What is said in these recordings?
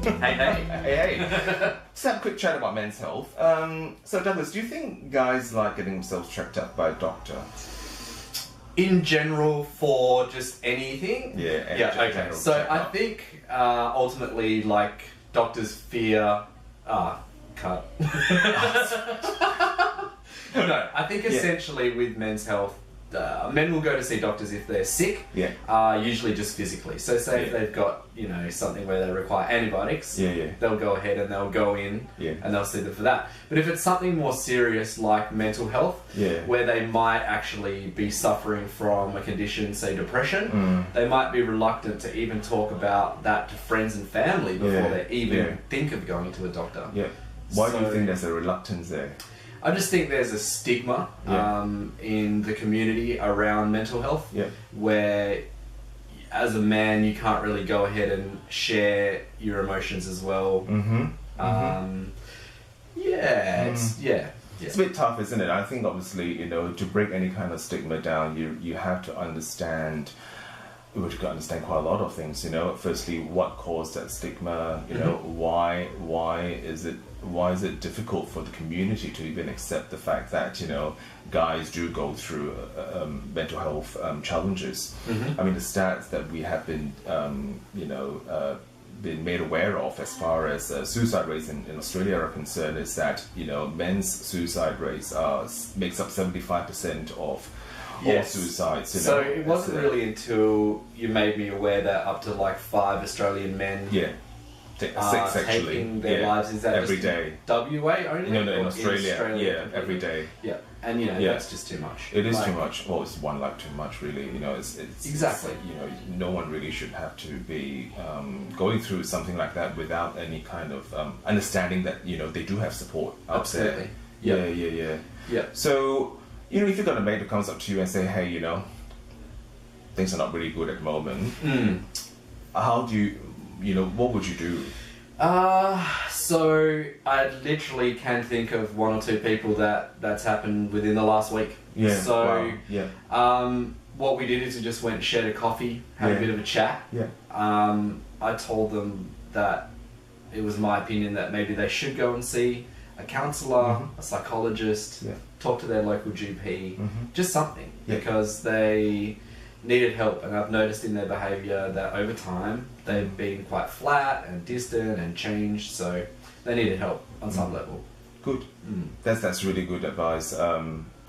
Hey, hey. Hey, hey. Let's have a quick chat about men's health. So Douglas, do you think guys like getting themselves checked up by a doctor? In general, for just anything? Yeah, okay. So I think ultimately, like, doctors fear... cut. No, I think essentially with men's health, men will go to see doctors if they're sick, usually just physically. So say if they've got, you know, something where they require antibiotics, they'll go ahead and they'll go in and they'll see them for that. But if it's something more serious like mental health, where they might actually be suffering from a condition, say depression, they might be reluctant to even talk about that to friends and family before they even think of going to a doctor. Why do you think there's a reluctance there? I just think there's a stigma in the community around mental health, where as a man you can't really go ahead and share your emotions as well. It's a bit tough, isn't it? I think obviously, you know, to break any kind of stigma down, you have to understand. We've got to understand quite a lot of things, you know. Firstly, what caused that stigma? You know, why is it difficult for the community to even accept the fact that, you know, guys do go through mental health challenges? I mean, the stats that we have been, been made aware of as far as suicide rates in Australia are concerned is that, you know, men's suicide rates makes up 75% of all suicides. You know? So it wasn't really until you made me aware that up to like 5 Australian men six actually taking their lives. Is that every just day? WA only? No, in Australia, completely? every day. Yeah, and you know that's just too much. It is too much. Well, it's one life too much, really. You know, it's exactly. You know, no one really should have to be going through something like that without any kind of understanding that, you know, they do have support out there. Yeah. So, you know, if you've got a mate who comes up to you and say, hey, you know, things are not really good at the moment, how do you know, what would you do? So I literally can think of 1 or 2 people that's happened within the last week. What we did is we just went and shared a coffee, had a bit of a chat. I told them that it was my opinion that maybe they should go and see a counsellor, a psychologist, talk to their local GP, just something, because they needed help. And I've noticed in their behaviour that over time they've been quite flat and distant and changed, so they needed help on some level. Good. That's really good advice.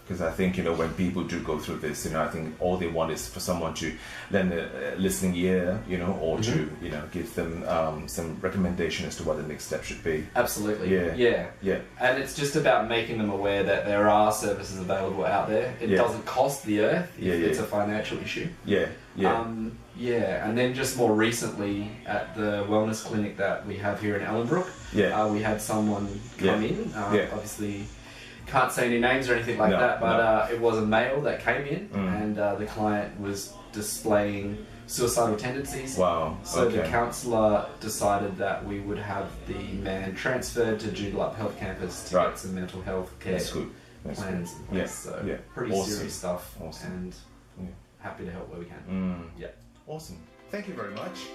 Because I think, you know, when people do go through this, you know, I think all they want is for someone to lend a listening ear, you know, or to, you know, give them some recommendation as to what the next step should be. Absolutely. Yeah. And it's just about making them aware that there are services available out there. It doesn't cost the earth if it's a financial issue. And then just more recently at the wellness clinic that we have here in Ellenbrook, we had someone come in, obviously can't say any names or anything like that, but it was a male that came in, and the client was displaying suicidal tendencies. So the counsellor decided that we would have the man transferred to Joondalup Health Campus to get some mental health care plans in place. So pretty serious stuff, and happy to help where we can. Awesome. Thank you very much.